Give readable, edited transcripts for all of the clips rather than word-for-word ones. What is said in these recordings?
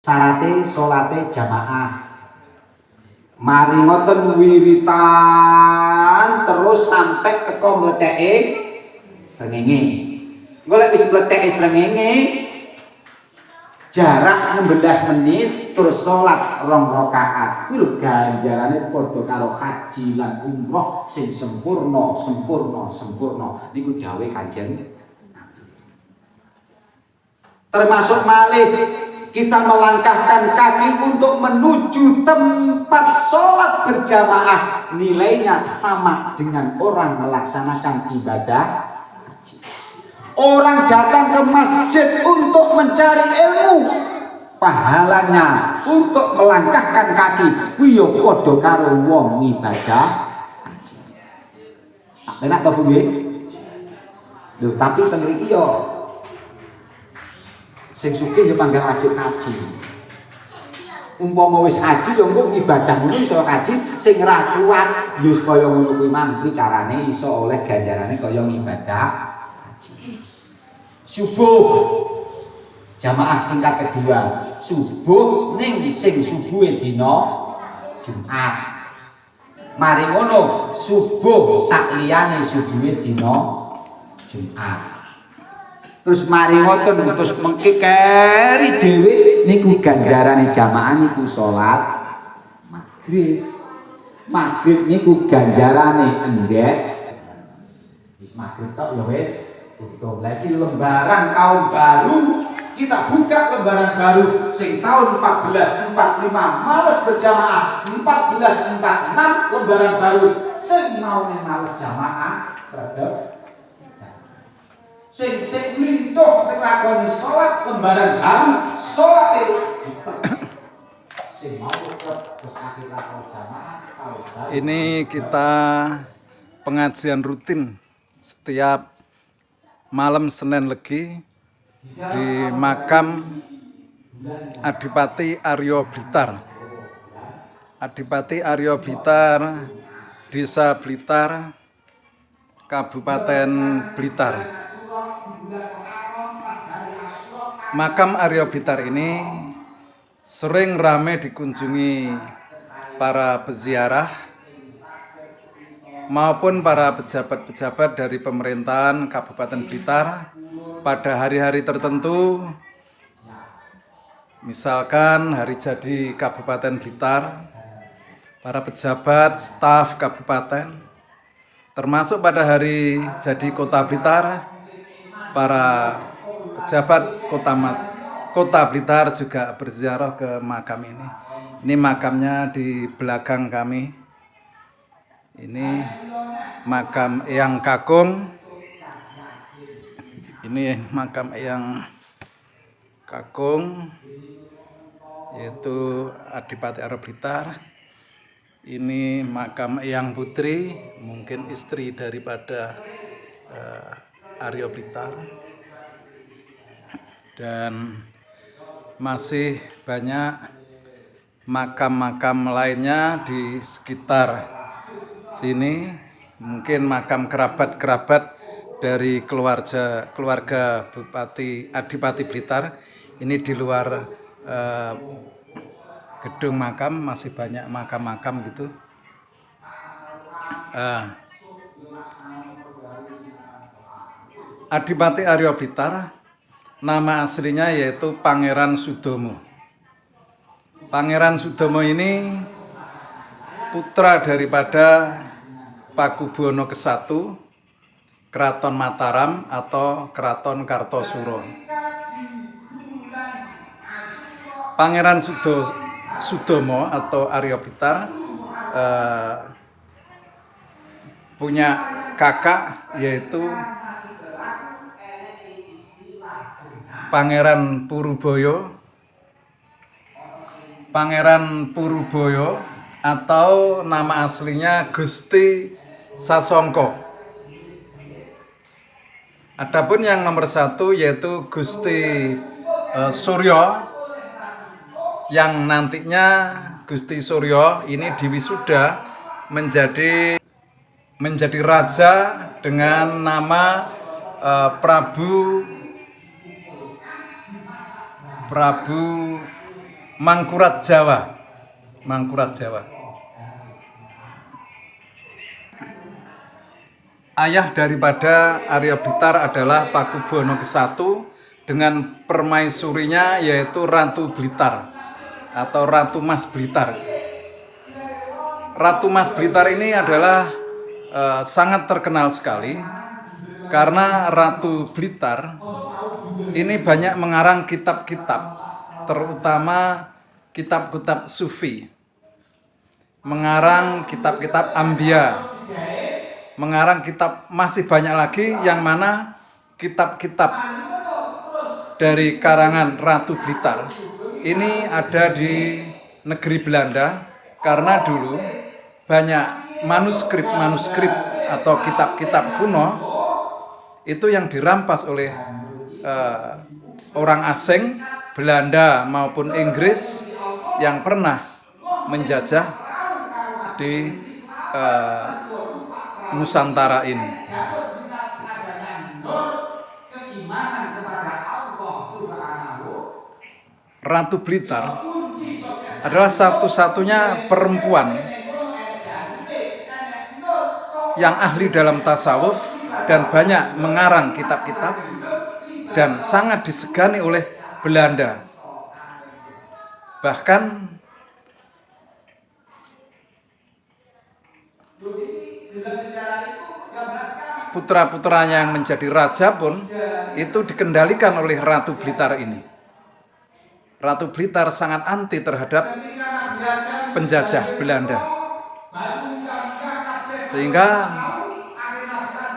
Syarate salate jamaah. Mari ngoten wiritan terus sampai teko mletheke srengenge. Golek wis mletheke srengenge jarak 16 menit terus salat 2 rakaat. Kuwi lho ganjarane padha karo haji lan umroh sing sempurna. Niku dawuhe Kanjeng. Termasuk malih kita melangkahkan kaki untuk menuju tempat sholat berjamaah, nilainya sama dengan orang melaksanakan ibadah haji. Orang datang ke masjid untuk mencari ilmu, pahalanya untuk melangkahkan kaki kuwi ya padha karo wong ibadah haji. Enak ta Bu nggih? Lho, tapi teng mriki ya sing sugih ya panggah wajib haji. Umpama wis haji ya engko ibadah ngono iso haji, sing ra kuat ya kaya ngono kuwi mang carane iso oleh ganjarane kaya ibadah haji. Subuh jamaah tingkat kedua, subuh ning sing subuhe dina Jumat. Mari ngono subuh sak liyane subuhe dina Jumat. Terus mari ngoten terus mengki keri dhewe niku ganjarane jamaah niku salat maghrib. Maghrib niku ganjarane endek. Wis maghrib tok ya wis tutup. Lagi lembaran tahun baru kita buka lembaran baru sing tahun 1445 males berjamaah 1446 lembaran baru sing maune males jamaah sregep sing lintuh nglakoni salat lembaran baru salat sing mau terus akhirat jamaah. Ini kita pengajian rutin setiap malam Senin Legi di makam Adipati Aryo Blitar. Adipati Aryo Blitar, Desa Blitar, Kabupaten Blitar. Makam Aryo Blitar ini sering ramai dikunjungi para peziarah maupun para pejabat-pejabat dari pemerintahan Kabupaten Blitar pada hari-hari tertentu, misalkan hari jadi Kabupaten Blitar, para pejabat, staf kabupaten, termasuk pada hari jadi Kota Blitar, para pejabat Kota Blitar juga berziarah ke makam ini. Ini makamnya di belakang kami. Ini makam Eyang Kakung. Ini makam Eyang Kakung, yaitu Adipati Aryo Blitar. Ini makam Eyang Putri, mungkin istri daripada Aryo Blitar. Dan masih banyak makam-makam lainnya di sekitar sini, mungkin makam kerabat-kerabat dari keluarga Bupati Adipati Blitar. Ini di luar gedung makam masih banyak makam-makam gitu. Adipati Aryo Blitar nama aslinya yaitu Pangeran Sudomo. Pangeran Sudomo ini putra daripada Pakubuwono ke-1 Keraton Mataram atau Keraton Kartosuro. Pangeran Sudomo atau Aryo Blitar punya kakak yaitu Pangeran Puruboyo. Pangeran Puruboyo atau nama aslinya Gusti Sasongko. Adapun yang nomor 1 yaitu Gusti Suryo, yang nantinya Gusti Suryo ini diwisuda menjadi raja dengan nama Prabu Mangkurat Jawa. Mangkurat Jawa. Ayah daripada Arya Blitar adalah Pakubuwono ke-1 dengan permaisurinya yaitu Ratu Blitar atau Ratu Mas Blitar. Ratu Mas Blitar ini adalah sangat terkenal sekali karena Ratu Blitar ini banyak mengarang kitab-kitab, terutama kitab-kitab sufi, mengarang kitab-kitab ambia, mengarang kitab masih banyak lagi yang mana kitab-kitab dari karangan Ratu Blitar ini ada di negeri Belanda karena dulu banyak manuskrip atau kitab-kitab kuno itu yang dirampas oleh orang asing Belanda maupun Inggris yang pernah menjajah di Nusantara ini. Ratu Blitar adalah satu-satunya perempuan yang ahli dalam tasawuf dan banyak mengarang kitab-kitab dan sangat disegani oleh Belanda. Bahkan putra-putranya yang menjadi raja pun itu dikendalikan oleh Ratu Blitar ini. Ratu Blitar sangat anti terhadap penjajah Belanda. Sehingga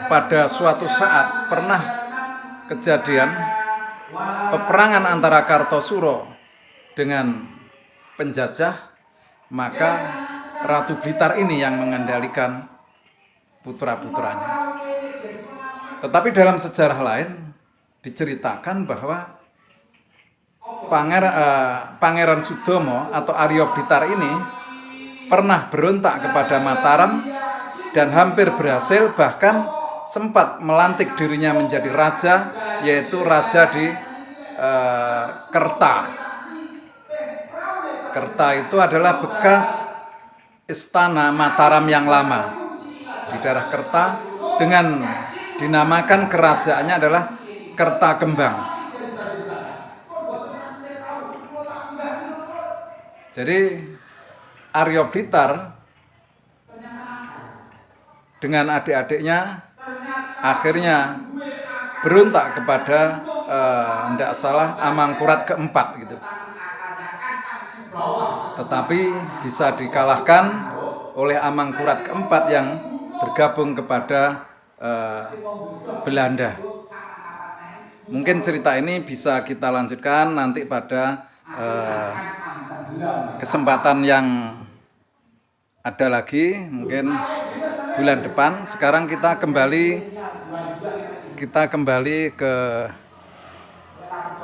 pada suatu saat pernah kejadian peperangan antara Kartosuro dengan penjajah, maka Ratu Blitar ini yang mengendalikan putra-putranya. Tetapi dalam sejarah lain diceritakan bahwa Pangeran Sudomo atau Arya Blitar ini pernah berontak kepada Mataram dan hampir berhasil, bahkan sempat melantik dirinya menjadi raja, yaitu raja di Kerta. Kerta itu adalah bekas istana Mataram yang lama di daerah Kerta, dengan dinamakan kerajaannya adalah Kerta Kembang. Jadi Arya Blitar dengan adik-adiknya akhirnya berontak kepada tidak salah Amangkurat ke-4 gitu. Tetapi bisa dikalahkan oleh Amangkurat ke-4 yang bergabung kepada Belanda. Mungkin cerita ini bisa kita lanjutkan nanti pada kesempatan yang ada lagi, mungkin bulan depan. Sekarang kita kembali ke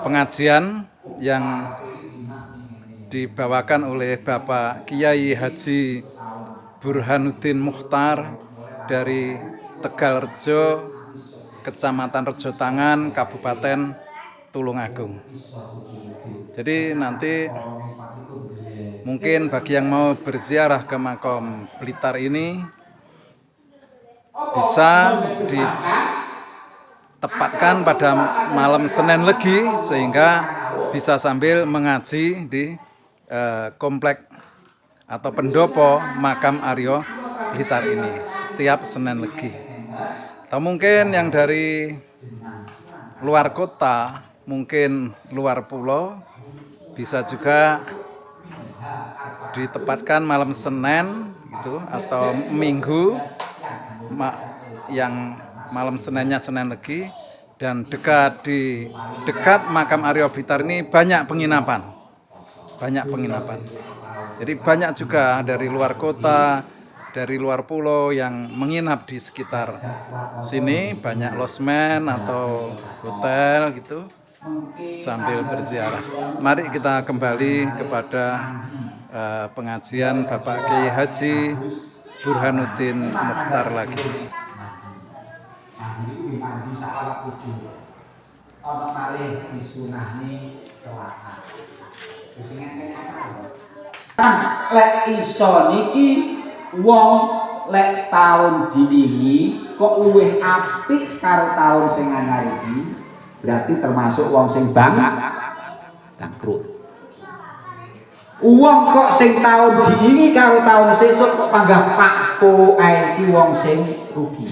pengajian yang dibawakan oleh Bapak Kiai Haji Burhanuddin Mukhtar dari Tegalrejo, Kecamatan Rejotangan, Kabupaten Tulungagung. Jadi nanti mungkin bagi yang mau berziarah ke makam Blitar ini bisa ditempatkan pada malam Senin Legi sehingga bisa sambil mengaji di komplek atau pendopo makam Arya Blitar ini setiap Senin Legi. Atau mungkin yang dari luar kota, mungkin luar pulau, bisa juga ditempatkan malam Senin gitu atau Minggu yang malam Seninnya Senin Legi, dan dekat makam Arya Blitar ini banyak penginapan. Jadi banyak juga dari luar kota, dari luar pulau yang menginap di sekitar sini, banyak losmen atau hotel gitu sambil berziarah. Mari kita kembali kepada pengajian Bapak Kiai Haji Burhanuddin Mukhtar lagi. Ono malih disunahne celaka. lek iso niki wong lek taun diwingi kok luwih apik karo taun sing anyar iki, berarti termasuk wong sing bangkrut. Wong kok sing taun diwingi karo taun sesuk kok panggah pakpo ae iki wong sing rugi.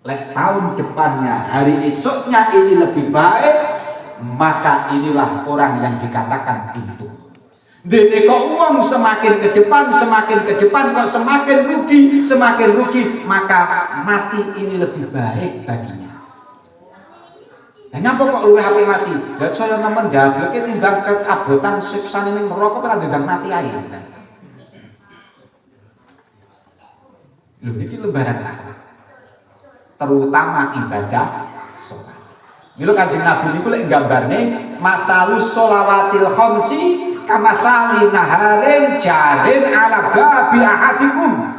Lek tahun depannya, hari esoknya ini lebih baik, maka inilah orang yang dikatakan untung. Dene kok uang semakin ke depan kok semakin rugi, maka mati ini lebih baik baginya. Nah, nyapa kok luwih apik mati? Lah saya nemen dableke timbang keabotan siksane ning neraka ora ndang mati ae. Lho niki lembaran apa? Terutama ibadah sholat. Mila Kanjeng Nabi niku lek nggambarne masalus sholawatil khamsi kamasali naharin jarin ala babi ahadikum.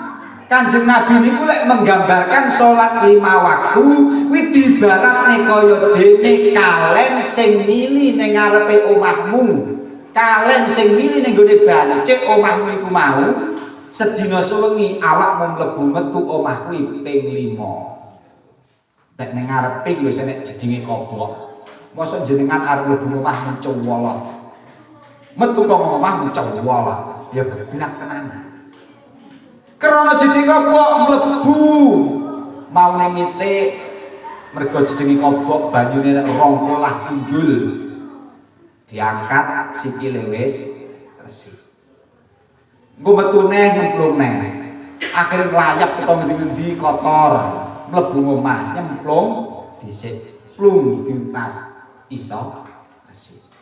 Kanjeng Nabi niku lek menggambarkan sholat 5 waktu kuwi dibaratne kaya dene kalen sing mili ning ngarepe omahmu. Kalen sing mili ning gone bancik omahmu iku mau sedina sewengi awakmu mlebu metu omah kuwi ping 5. Nek ning ngarepe lho nek jedinge kobok. Mosok jenengan arep mlebu omah mencowolot. Metu kok omah mencowolot, ya geblak tenan. Krana jeding kobok mlebu maune mitik mergo jedinge kobok banyune nek rongkolah punjul. Diangkat sikile wis resik. Engko metu neh nyemplung neh. Akhire nglayap teko ngendi-endi kotor. Mlebu omah nyemplung dhisik plung diuntas iso resik.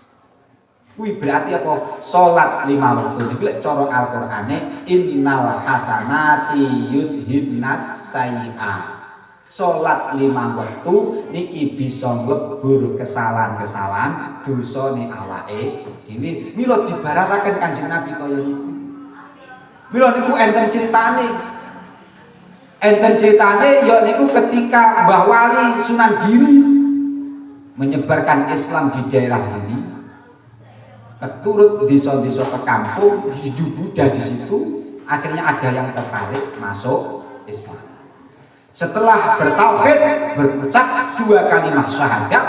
Kuwi berarti apa? Salat 5 waktu niku lek cara Al-Qur'ane innal hasanati yudhinnas sayyi'at. Salat 5 waktu niki bisa nglebur kesalahan-kesalahan dosane awake dhewe. Mila dibarataken Kanjeng Nabi kaya niku. Mila niku enten critane. Enten ceritane ya niku ketika Mbah Wali Sunan Giri menyebarkan Islam di daerah ini, keturut desa-desa ke kampung hidup Buddha di situ, akhirnya ada yang tertarik masuk Islam. Setelah bertauhid, berucap 2 kalimat syahadat,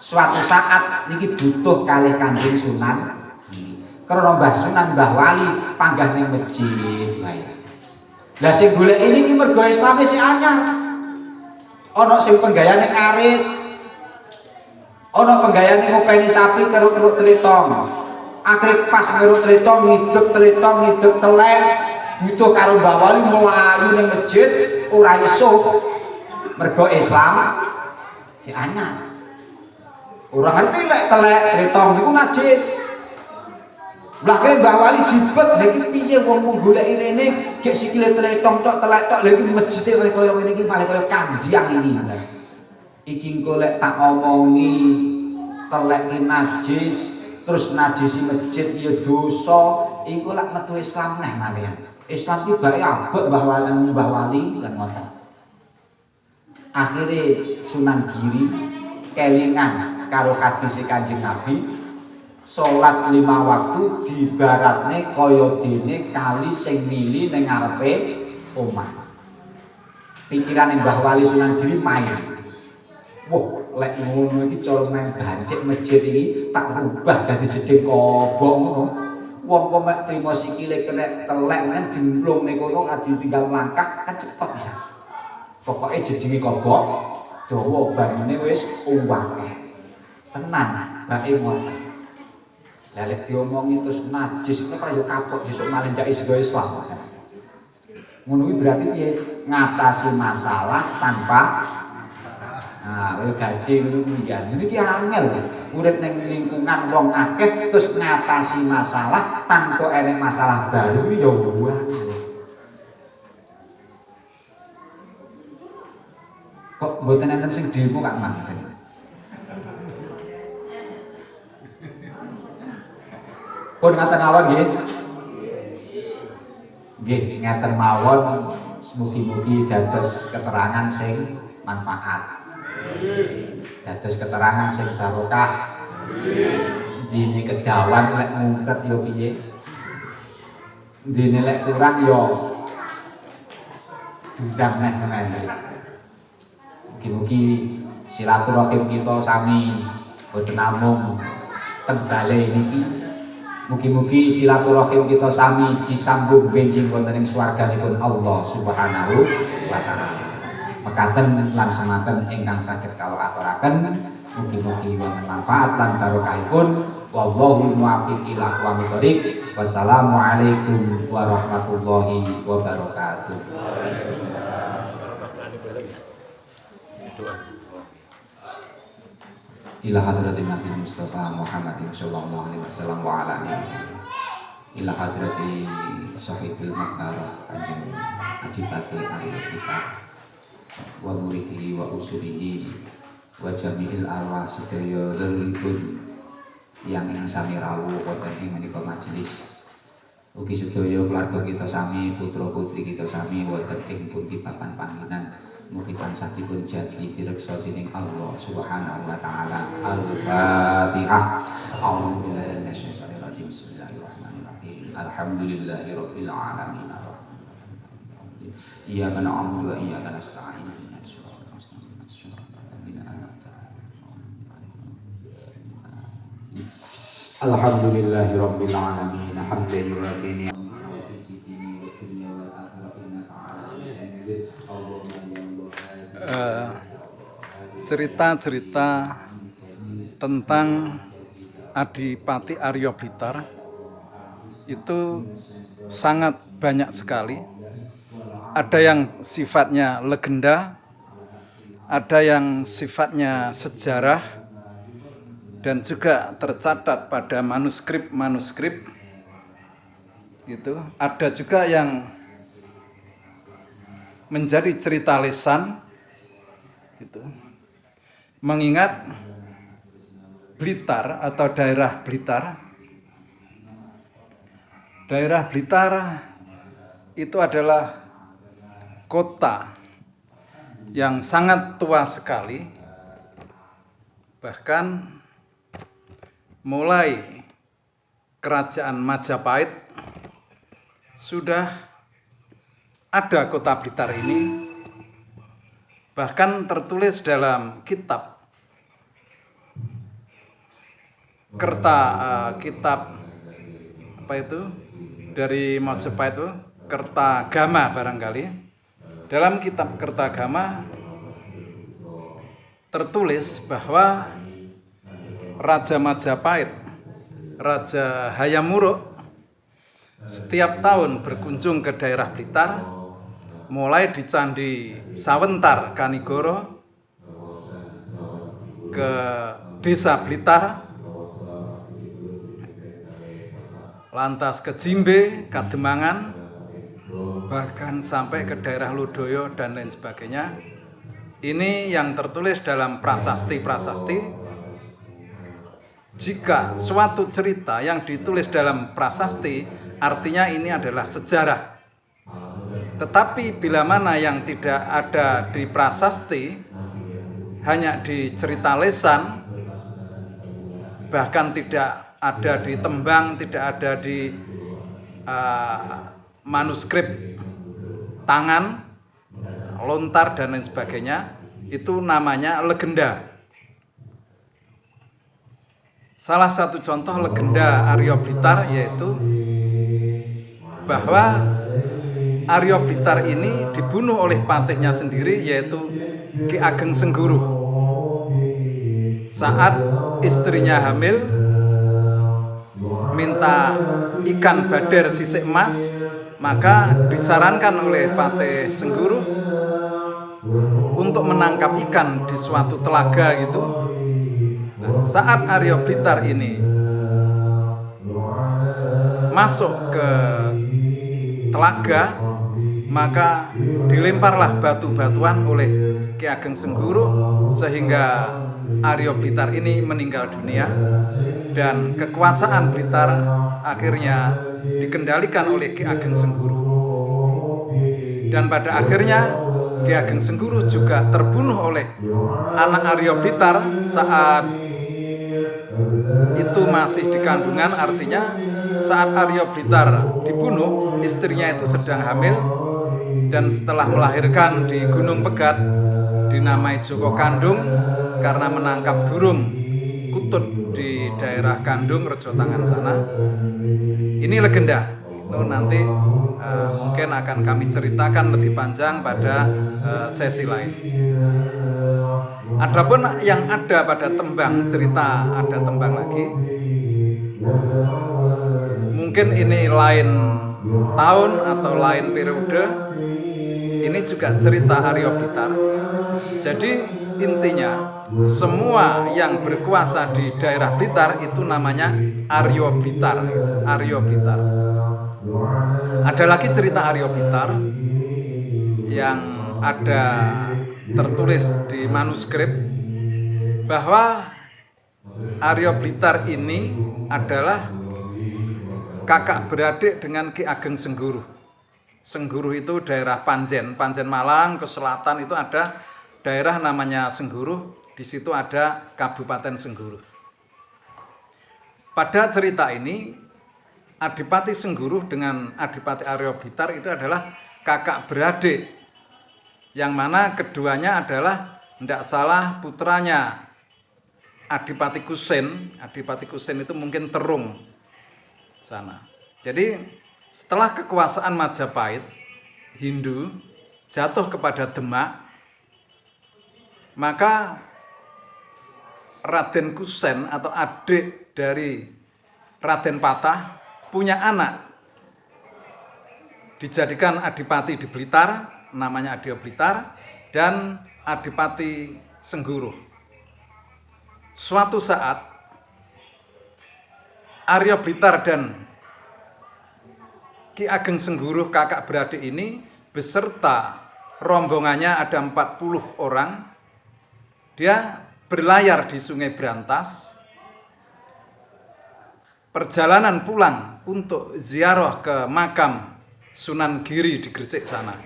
suatu saat niki butuh kalih Kanjeng Sunan Giri. Karena Mbah Wali panggah ning masjid wae. Lah sing golek ini ki mergo Islame sing anyar. Ana sing penggayane arit. Ana penggayane ngopeni sapi keruk-keruk tritong. Akhire pas keruk tritong ngidek telek butuh karo Mbah Wali mlayu ning masjid ora iso. Mergo Islam sing anyar. Ora ngerti lek telek tritong niku najis. Lah kene Mbah Wali jibet lha iki piye wong goleki rene gek sikile tletong tok telek tok lha iki masjid kaya ngene iki paling kaya kandiang ini. Iki engko lek tak omongi telek ki najis terus najisi masjid ya dosa, iku lak metu Islam neh malian. Islam ki bae abot Mbah Wali lan ngoten. Akhire Sunan Giri kelingan karo hadis Kanjeng Nabi. Salat 5 waktu dibaratne kaya dene kali sing mili ning ngarepe omah. Pikirane Mbah Wali Sunan Giri main. Wah, lek ngono iki cara main bancik masjid iki tak rubah dadi jeding kobok ngono. Wong kok mek trimo sikile kena telek nang jemplung ning kono ditinggal langkah kan cepet bisa. Pokoke jedinge kobok dawa banyune wis akeh. Tenan, bae ngoten. Lah lek diomongi terus najis itu kaya kapok besok malah ndak iso Islam. Ngono kuwi berarti piye? Ngatasi masalah tanpa kaya gadhe ngono kuwi ya. Niki angel urip ning lingkungan wong akeh terus ngatasi masalah tanpa enek masalah baru ya buah. Kok mboten enten sing demo Kak Mang. Pun ngaten mawon nggih. Nggih, ngaten mawon mugi-mugi dados keterangan sing manfaat. Dados keterangan sing barokah. Dene kedawan lek mungkret yo piye? Dene lek kurang yo dudang neh ngene. Mugi-mugi silaturahim kita sami boten namung teng bale niki. Mugi-mugi silaturahim kita sami disambung benjing wonten ing swarganipun Allah Subhanahu wa taala. Mekaten lan semanten ingkang saged kawula aturaken. Mugi-mugi wonten manfaat lan barokahipun. Wallahu muwaffiq ila aqwamit thoriq. Wassalamualaikum warahmatullahi wabarakatuh. Ila hadratin Nabi Mustafa Muhammad sallallahu alaihi wasallam wa ala alihi wasallam. Ila hadrati sahibul maqbarah Kanjeng Adipati Arya kita wa muridihi wa usulihi wa jami'il arwah sedaya lelipun yang sami rawuh wonten ing menika majelis. Ugi sedaya keluarga kita sami, putra putri kita sami wonten ing pundi papan panggenan. Mugi tansah dipun jagi direksa dening Allah Subhanahu wa taala. Al-Fatihah. A'udzu billahi minasyaitonir rajim. Bismillahirrahmanirrahim. Alhamdulillahirabbil alamin. Iyyaka na'budu wa iyyaka nasta'in. Alhamdulillahirabbil alamin. Hamdan yuwafi cerita-cerita tentang Adipati Arya Blitar itu sangat banyak sekali. Ada yang sifatnya legenda, ada yang sifatnya sejarah, dan juga tercatat pada manuskrip gitu. Ada juga yang menjadi cerita lisan gitu. Mengingat Blitar atau daerah Blitar itu adalah kota yang sangat tua sekali, bahkan mulai kerajaan Majapahit sudah ada kota Blitar ini, bahkan tertulis dalam kitab apa itu dari Majapahit itu, Kertagama barangkali. Dalam kitab Kertagama tertulis bahwa Raja Majapahit, Raja Hayam Wuruk, setiap tahun berkunjung ke daerah Blitar, mulai di Candi Sawentar Kanigoro, ke Desa Blitar, lantas ke Jimbe, Kademangan, bahkan sampai ke daerah Lodoyo dan lain sebagainya. Ini yang tertulis dalam prasasti-prasasti. Jika suatu cerita yang ditulis dalam prasasti, artinya ini adalah sejarah. Tetapi bila mana yang tidak ada di prasasti, hanya di cerita lisan, bahkan tidak ada di tembang, tidak ada di manuskrip tangan, lontar dan lain sebagainya, itu namanya legenda. Salah satu contoh legenda Arya Blitar yaitu bahwa Arya Blitar ini dibunuh oleh patihnya sendiri, yaitu Ki Ageng Sengguruh. Saat istrinya hamil, minta ikan bader sisik emas, maka disarankan oleh Patih Sengguruh untuk menangkap ikan di suatu telaga gitu. Nah, saat Arya Blitar ini masuk ke telaga, maka dilemparlah batu-batuan oleh Ki Ageng Sengguruh sehingga Arya Blitar ini meninggal dunia, dan kekuasaan Blitar akhirnya dikendalikan oleh Ki Ageng Sengguruh. Dan pada akhirnya Ki Ageng Sengguruh juga terbunuh oleh anak Arya Blitar saat itu masih di kandungan, artinya saat Arya Blitar dibunuh, istrinya itu sedang hamil, dan setelah melahirkan di Gunung Pegat dinamai Joko Kandung karena menangkap burung kutut di daerah Kandung, Rejo Tangan sana. Ini legenda. Itu nanti mungkin akan kami ceritakan lebih panjang pada sesi lain. Adapun yang ada pada tembang, cerita ada tembang lagi. Mungkin ini lain tahun atau lain periode. Ini juga cerita Arya Blitar. Jadi intinya semua yang berkuasa di daerah Blitar itu namanya Arya Blitar. Arya Blitar. Ada lagi cerita Arya Blitar yang ada tertulis di manuskrip bahwa Arya Blitar ini adalah kakak beradik dengan Ki Ageng Sengguruh. Sengguruh itu daerah Panjen Malang ke selatan itu ada daerah namanya Sengguruh, di situ ada Kabupaten Sengguruh. Pada cerita ini Adipati Sengguruh dengan Adipati Arya Blitar itu adalah kakak beradik, yang mana keduanya adalah tidak salah putranya Adipati Kusen. Adipati Kusen itu mungkin Terung sana. Jadi setelah kekuasaan Majapahit Hindu jatuh kepada Demak, maka Raden Kusen atau adik dari Raden Patah punya anak dijadikan adipati di Blitar, namanya Arya Blitar, dan Adipati Sengguruh. Suatu saat Arya Blitar dan Ki Ageng Sengguruh kakak beradik ini beserta rombongannya ada 40 orang. Dia berlayar di Sungai Brantas. Perjalanan pulang untuk ziarah ke makam Sunan Giri di Gresik sana.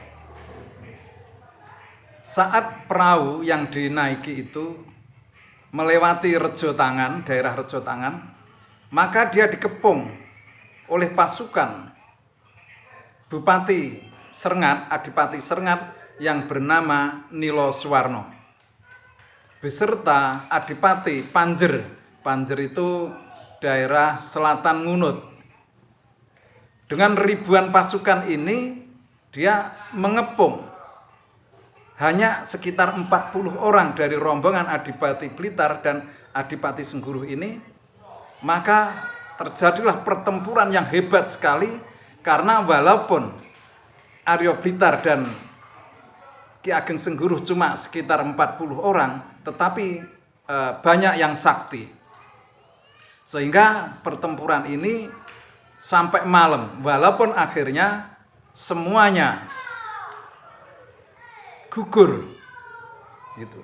Saat perahu yang dinaiki itu melewati Rejo Tangan, daerah Rejo Tangan, maka dia dikepung oleh pasukan Bupati Srengat, Adipati Srengat yang bernama Nilo Suwarno, beserta Adipati Panjer. Panjer itu daerah selatan Ngunut. Dengan ribuan pasukan ini dia mengepung hanya sekitar 40 orang dari rombongan Adipati Blitar dan Adipati Sengguruh ini. Maka terjadilah pertempuran yang hebat sekali, karena walaupun Arya Blitar dan Ki Ageng Sengguruh cuma sekitar 40 orang, tetapi banyak yang sakti. Sehingga pertempuran ini sampai malam, walaupun akhirnya semuanya gugur. Gitu.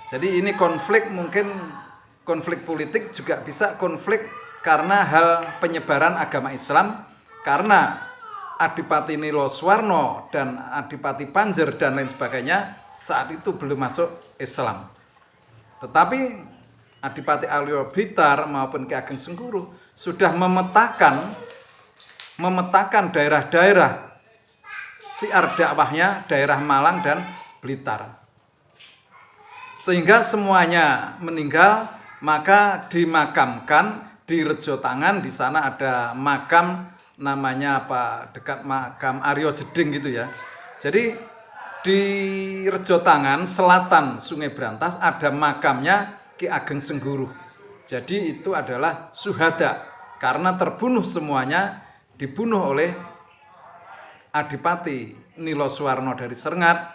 Jadi ini konflik, mungkin konflik politik, juga bisa konflik karena hal penyebaran agama Islam, karena Adipati Nilo Suwarno dan Adipati Panjer dan lain sebagainya saat itu belum masuk Islam. Tetapi Adipati Arya Blitar maupun Ki Ageng Sengguruh sudah memetakan daerah-daerah siar dakwahnya, daerah Malang dan Blitar. Sehingga semuanya meninggal, maka dimakamkan di Rejo Tangan. Di sana ada makam namanya apa, dekat makam Arya Jeding gitu ya. Jadi di Rejo Tangan selatan Sungai Brantas ada makamnya Ki Ageng Sengguruh. Jadi itu adalah syuhada, karena terbunuh semuanya, dibunuh oleh Adipati Nilo Suwarno dari Srengat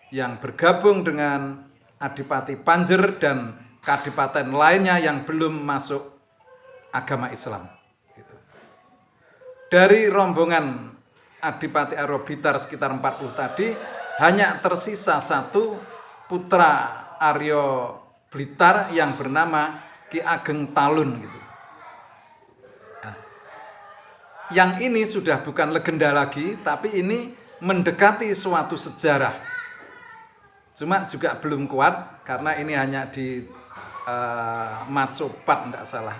yang bergabung dengan Adipati Panjer dan kadipaten lainnya yang belum masuk agama Islam. Dari rombongan Adipati Arya Blitar sekitar 40 tadi, hanya tersisa satu putra Arya Blitar yang bernama Ki Ageng Talun gitu. Nah, yang ini sudah bukan legenda lagi, tapi ini mendekati suatu sejarah. Cuma juga belum kuat, karena ini hanya macopat enggak salah.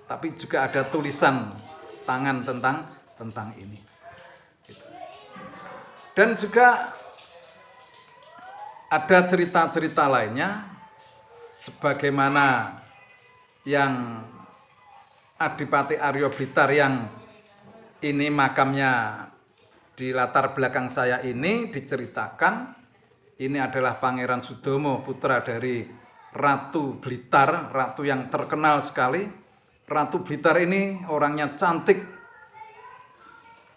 Tapi juga ada tulisan tangan tentang ini. Dan juga ada cerita-cerita lainnya sebagaimana yang Adipati Aryo Blitar yang ini makamnya di latar belakang saya ini diceritakan. Ini adalah Pangeran Sudomo, putra dari Ratu Blitar, ratu yang terkenal sekali. Ratu Blitar ini orangnya cantik,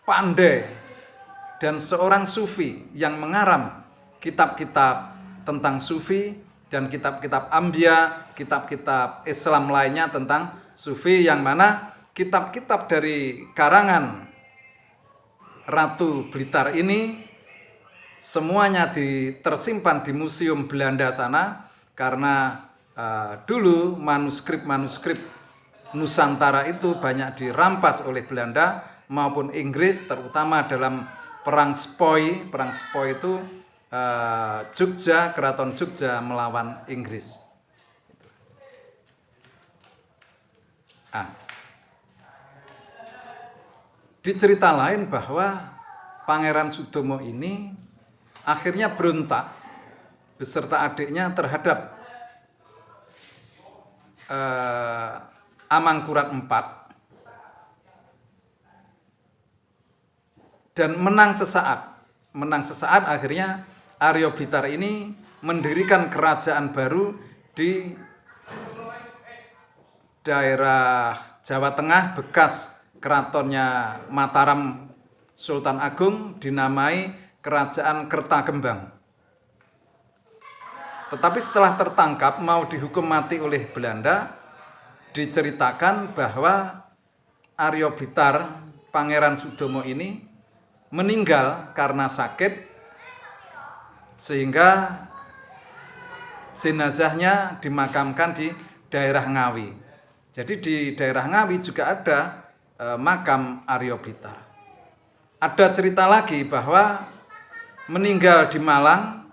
pandai, dan seorang sufi yang mengarang kitab-kitab tentang sufi dan kitab-kitab Ambia, kitab-kitab Islam lainnya tentang sufi, yang mana kitab-kitab dari karangan Ratu Blitar ini semuanya tersimpan di Museum Belanda sana, karena dulu manuskrip-manuskrip Nusantara itu banyak dirampas oleh Belanda maupun Inggris, terutama dalam Perang Spoi. Perang Spoi itu Keraton Jogja melawan Inggris. Di cerita lain bahwa Pangeran Sudomo ini akhirnya berontak beserta adiknya terhadap Amangkurat IV dan menang sesaat. Akhirnya Aryo Blitar ini mendirikan kerajaan baru di daerah Jawa Tengah bekas keratonnya Mataram Sultan Agung, dinamai Kerajaan Kertagembang. Tetapi setelah tertangkap mau dihukum mati oleh Belanda, diceritakan bahwa Aryo Blitar, Pangeran Sudomo ini meninggal karena sakit, sehingga jenazahnya dimakamkan di daerah Ngawi. Jadi di daerah Ngawi juga ada makam Aryo Blitar. Ada cerita lagi bahwa meninggal di Malang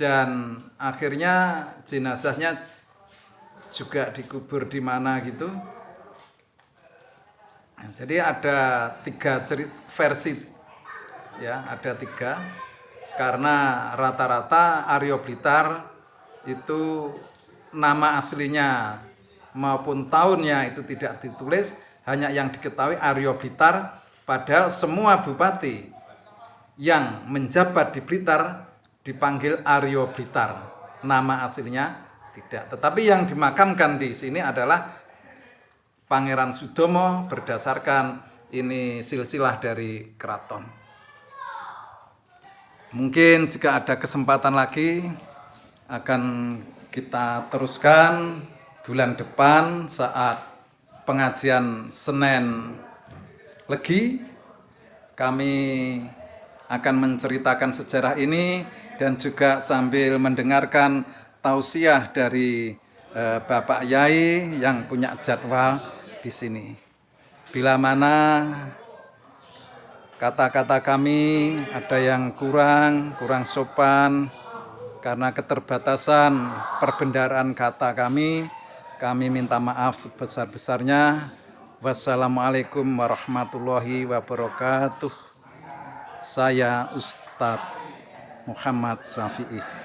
dan akhirnya jenazahnya juga dikubur di mana gitu. Jadi ada 3 versi, ya, ada 3, karena rata-rata Aryo Blitar itu nama aslinya maupun tahunnya itu tidak ditulis, hanya yang diketahui Aryo Blitar, padahal semua bupati yang menjabat di Blitar dipanggil Aryo Blitar, nama aslinya tidak. Tetapi yang dimakamkan di sini adalah Pangeran Sudomo berdasarkan ini silsilah dari keraton. Mungkin jika ada kesempatan lagi akan kita teruskan bulan depan saat pengajian Senin Legi. Kami akan menceritakan sejarah ini dan juga sambil mendengarkan tausiah dari Bapak Yai yang punya jadwal di sini. Bila mana kata-kata kami ada yang kurang sopan karena keterbatasan perbendaharaan kata kami minta maaf sebesar-besarnya. Wassalamualaikum warahmatullahi wabarakatuh. Saya Ustadz Muhammad Syafi'i.